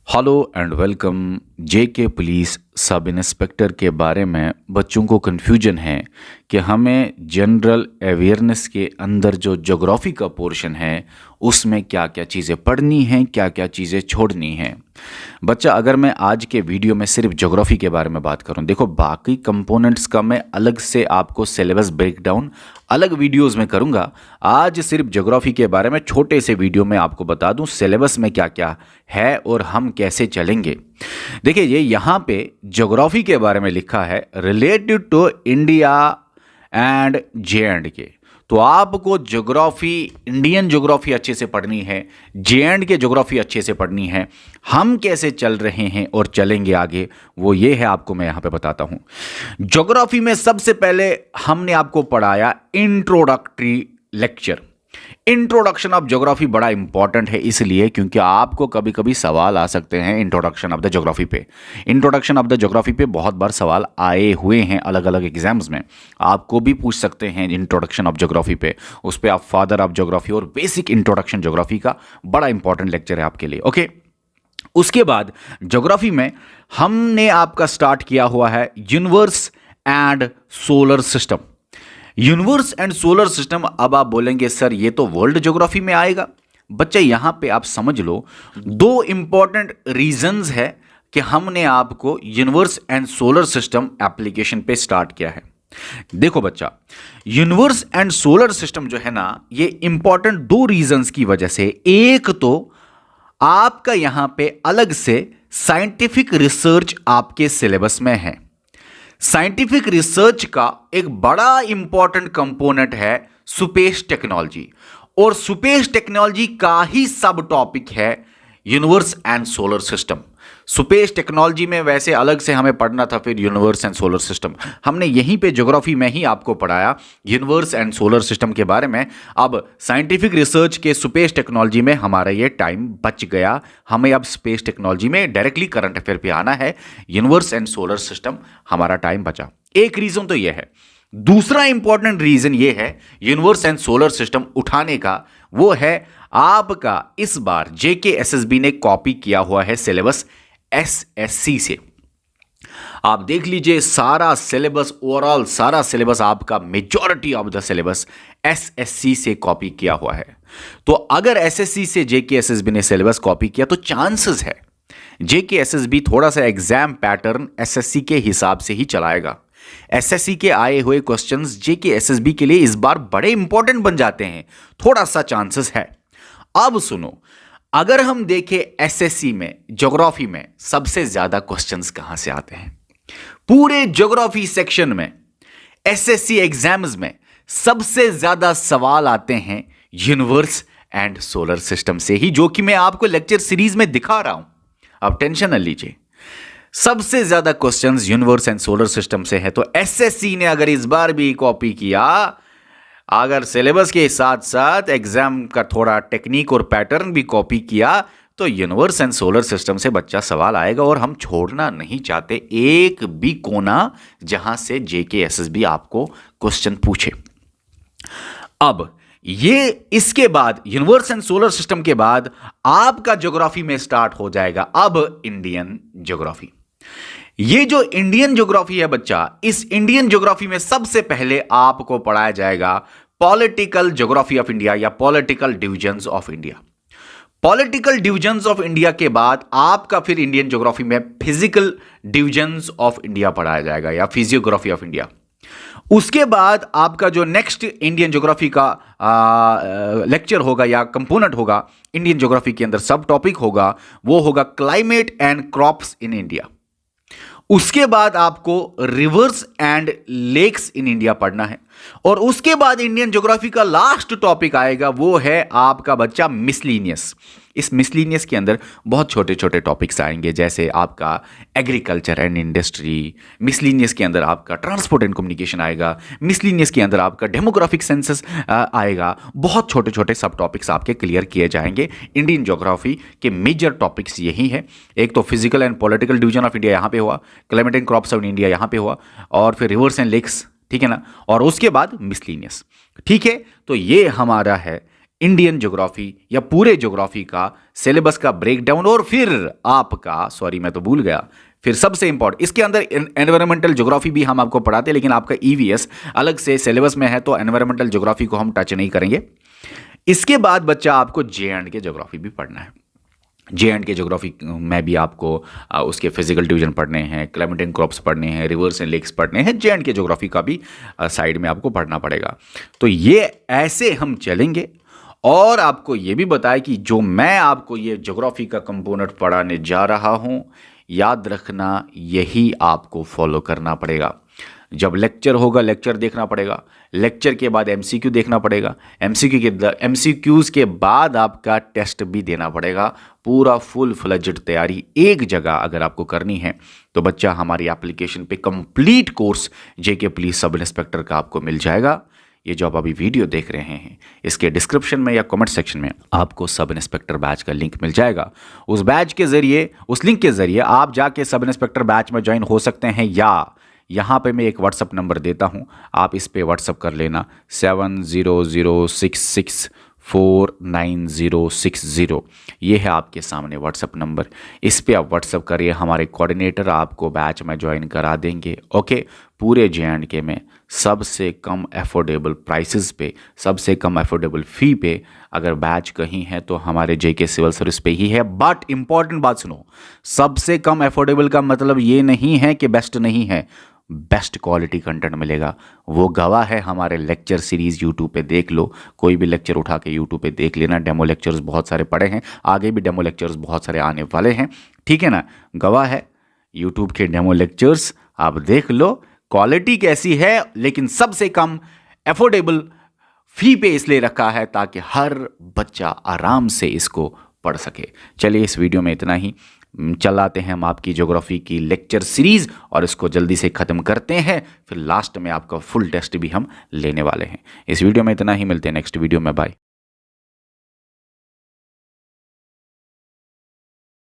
Hello and welcome. JK police sub inspector के बारे में बच्चों को कन्फ्यूजन है कि हमें जनरल अवेयरनेस के अंदर जो ज्योग्राफी का पोर्शन है उसमें क्या क्या चीज़ें पढ़नी हैं, क्या क्या चीज़ें छोड़नी हैं। बच्चा, अगर मैं आज के वीडियो में सिर्फ ज्योग्राफी के बारे में बात करूं, देखो बाकी कंपोनेंट्स का मैं अलग से आपको सिलेबस ब्रेकडाउन अलग वीडियोस में करूंगा। आज सिर्फ ज्योग्राफी के बारे में छोटे से वीडियो में आपको बता दूं सिलेबस में क्या क्या है और हम कैसे चलेंगे। देखिए, ये यहाँ पे ज्योग्राफी के बारे में लिखा है related to India and J&K। तो आपको ज्योग्राफी, इंडियन ज्योग्राफी अच्छे से पढ़नी है, J&K ज्योग्राफी अच्छे से पढ़नी है। हम कैसे चल रहे हैं और चलेंगे आगे, वो ये है आपको मैं यहाँ पे बताता हूँ। ज्योग्राफी में सबसे पहले हमने आपको पढ़ाया introductory lecture. Introduction of geography बड़ा इंपॉर्टेंट है इसलिए क्योंकि आपको कभी कभी सवाल आ सकते हैं इंट्रोडक्शन ऑफ द ज्योग्राफी पे। इंट्रोडक्शन ऑफ द ज्योग्राफी पे बहुत बार सवाल आए हुए हैं अलग अलग एग्जाम्स में। आपको भी पूछ सकते हैं इंट्रोडक्शन ऑफ ज्योग्राफी पे, उस पर आप फादर ऑफ ज्योग्राफी और बेसिक इंट्रोडक्शन ज्योग्राफी का बड़ा इंपॉर्टेंट लेक्चर है आपके लिए। ओके, उसके बाद ज्योग्राफी में हमने आपका स्टार्ट किया हुआ है universe and solar system. Universe and solar system, अब आप बोलेंगे सर ये तो वर्ल्ड ज्योग्राफी में आएगा। बच्चा, यहां पे आप समझ लो दो इंपॉर्टेंट रीजंस है कि हमने आपको universe and solar system application पे स्टार्ट किया है। देखो बच्चा, यूनिवर्स एंड सोलर सिस्टम जो है ना, ये इंपॉर्टेंट दो रीजंस की वजह से। एक तो आपका यहां पे अलग से साइंटिफिक रिसर्च आपके सिलेबस में है। साइंटिफिक रिसर्च का एक बड़ा इंपॉर्टेंट कंपोनेंट है स्पेस टेक्नोलॉजी, और स्पेस टेक्नोलॉजी का ही सब टॉपिक है universe and solar system. Space technology में वैसे अलग से हमें पढ़ना था, फिर यूनिवर्स एंड सोलर सिस्टम हमने यहीं पे ज्योग्राफी में ही आपको पढ़ाया यूनिवर्स एंड सोलर सिस्टम के बारे में। अब साइंटिफिक रिसर्च के स्पेस टेक्नोलॉजी में हमारा ये टाइम बच गया। हमें अब स्पेस टेक्नोलॉजी में डायरेक्टली करंट अफेयर पे आना है, यूनिवर्स एंड सोलर सिस्टम हमारा टाइम बचा। एक रीजन तो यह है। दूसरा इंपॉर्टेंट रीजन यह है यूनिवर्स एंड सोलर सिस्टम उठाने का, वो है आपका इस बार JKSSB ने कॉपी किया हुआ है सिलेबस SSC से। आप देख लीजिए सारा सिलेबस, ओवरऑल सारा सिलेबस आपका, majority of the syllabus SSC से कॉपी किया हुआ है। तो अगर SSC से JKSSB ने सिलेबस कॉपी किया तो चांसेस है JKSSB थोड़ा सा एग्जाम पैटर्न SSC के हिसाब से ही चलाएगा। SSC के आए हुए क्वेश्चंस JKSSB के लिए इस बार बड़े इंपॉर्टेंट बन जाते हैं, थोड़ा सा चांसेस है। अब सुनो, अगर हम देखें SSC में ज्योग्राफी में सबसे ज्यादा क्वेश्चंस कहां से आते हैं, पूरे ज्योग्राफी सेक्शन में SSC एग्जाम्स में सबसे ज्यादा सवाल आते हैं यूनिवर्स एंड सोलर सिस्टम से ही, जो कि मैं आपको लेक्चर सीरीज में दिखा रहा हूं। आप टेंशन न लीजिए, सबसे ज्यादा questions universe and solar system से है। तो SSC ने अगर इस बार भी कॉपी किया, अगर सिलेबस के साथ साथ एग्जाम का थोड़ा टेक्निक और पैटर्न भी कॉपी किया, तो यूनिवर्स एंड सोलर सिस्टम से बच्चा सवाल आएगा। और हम छोड़ना नहीं चाहते एक भी कोना जहां से JKSSB आपको क्वेश्चन पूछे। अब ये इसके बाद यूनिवर्स एंड सोलर सिस्टम के बाद आपका ज्योग्राफी में स्टार्ट हो जाएगा अब इंडियन ज्योग्राफी। ये जो इंडियन ज्योग्राफी है बच्चा, इस इंडियन ज्योग्राफी में सबसे पहले आपको पढ़ाया जाएगा पॉलिटिकल ज्योग्राफी ऑफ इंडिया या political divisions of India. Political divisions of India के बाद आपका फिर इंडियन ज्योग्राफी में फिजिकल डिविजन्स ऑफ इंडिया पढ़ाया जाएगा या फिजियोग्राफी ऑफ इंडिया। उसके बाद आपका जो नेक्स्ट इंडियन ज्योग्राफी का लेक्चर होगा या कंपोनेंट होगा इंडियन ज्योग्राफी के अंदर, सब टॉपिक होगा, वो होगा climate and crops in India. उसके बाद आपको rivers and lakes in India पढ़ना है। और उसके बाद इंडियन ज्योग्राफी का लास्ट टॉपिक आएगा, वो है आपका बच्चा मिसलीनियस। इस मिसलीनियस के अंदर बहुत छोटे छोटे टॉपिक्स आएंगे, जैसे आपका एग्रीकल्चर एंड इंडस्ट्री, मिसलीनियस के अंदर आपका ट्रांसपोर्ट एंड कम्युनिकेशन आएगा, मिसलीनियस के अंदर आपका डेमोग्राफिक सेंसस आएगा। बहुत छोटे छोटे सब टॉपिक्स आपके क्लियर किए जाएंगे। इंडियन ज्योग्राफी के मेजर टॉपिक्स यही है। एक तो physical and political division of India यहाँ पे हुआ, climate and crops of India यहाँ पे हुआ, और फिर रिवर्स एंड लेक्स, ठीक है ना, और उसके बाद मिसलीनियस। ठीक है, तो ये हमारा है इंडियन ज्योग्राफी या पूरे ज्योग्राफी का सिलेबस का ब्रेकडाउन, और फिर आपका, सॉरी मैं तो भूल गया, फिर सबसे इंपॉर्टेंट इसके अंदर एनवायरमेंटल ज्योग्राफी भी हम आपको पढ़ाते हैं, लेकिन आपका ईवीएस अलग से सिलेबस में है तो एनवायरमेंटल ज्योग्राफी को हम टच नहीं करेंगे। इसके बाद बच्चा आपको जे एंड के ज्योग्राफी भी पढ़ना है। जे एंड के ज्योग्राफी में भी आपको उसके फिजिकल डिवीजन पढ़ने हैं, क्लाइमेट एंड क्रॉप्स पढ़ने हैं, रिवर्स एंड लेक्स पढ़ने हैं। जे एंड के ज्योग्राफी का भी साइड में आपको पढ़ना पड़ेगा। तो ये ऐसे हम चलेंगे, और आपको ये भी बताया कि जो मैं आपको ये ज्योग्राफी का कंपोनेंट पढ़ाने जा रहा हूँ, याद रखना यही आपको फॉलो करना पड़ेगा। जब लेक्चर होगा लेक्चर देखना पड़ेगा, लेक्चर के बाद एमसीक्यू देखना पड़ेगा, एमसीक्यूज़ के बाद आपका टेस्ट भी देना पड़ेगा। पूरा फुल फ्लेज्ड तैयारी एक जगह अगर आपको करनी है तो बच्चा हमारी एप्लीकेशन पे कंप्लीट कोर्स जेके पुलिस सब इंस्पेक्टर का आपको मिल जाएगा। ये जो आप अभी वीडियो देख रहे हैं इसके डिस्क्रिप्शन में या कमेंट सेक्शन में आपको सब इंस्पेक्टर बैच का लिंक मिल जाएगा। उस बैच के ज़रिए, उस लिंक के ज़रिए आप जाके सब इंस्पेक्टर बैच में ज्वाइन हो सकते हैं, या यहाँ पे मैं एक व्हाट्सअप नंबर देता हूँ, आप इस पे व्हाट्सअप कर लेना 7006649060। ये है आपके सामने व्हाट्सअप नंबर, इस पे आप व्हाट्सअप करिए, हमारे कोऑर्डिनेटर आपको बैच में ज्वाइन करा देंगे। ओके, पूरे जे&के में सबसे कम अफोर्डेबल प्राइसेस पे, सबसे कम अफोर्डेबल फ़ी पे अगर बैच कहीं है तो हमारे जेके सिविल सर्विस पे ही है। बट इंपॉर्टेंट बात सुनो, सबसे कम अफोर्डेबल का मतलब ये नहीं है कि बेस्ट नहीं है, बेस्ट क्वालिटी कंटेंट मिलेगा। वो गवाह है हमारे लेक्चर सीरीज़ यूट्यूब पे देख लो, कोई भी लेक्चर उठा के यूट्यूब पे देख लेना। डेमो लेक्चर्स बहुत सारे पड़े हैं, आगे भी डेमो लेक्चर्स बहुत सारे आने वाले हैं, ठीक है ना। गवाह है यूट्यूब के डेमो लेक्चर्स, आप देख लो क्वालिटी कैसी है, लेकिन सबसे कम अफोर्डेबल फ़ी पे इसलिए रखा है ताकि हर बच्चा आराम से इसको पढ़ सके। चलिए इस वीडियो में इतना ही, चलाते हैं हम आपकी ज्योग्राफी की लेक्चर सीरीज़ और इसको जल्दी से ख़त्म करते हैं, फिर लास्ट में आपका फुल टेस्ट भी हम लेने वाले हैं। इस वीडियो में इतना ही, मिलते हैं नेक्स्ट वीडियो में, बाय।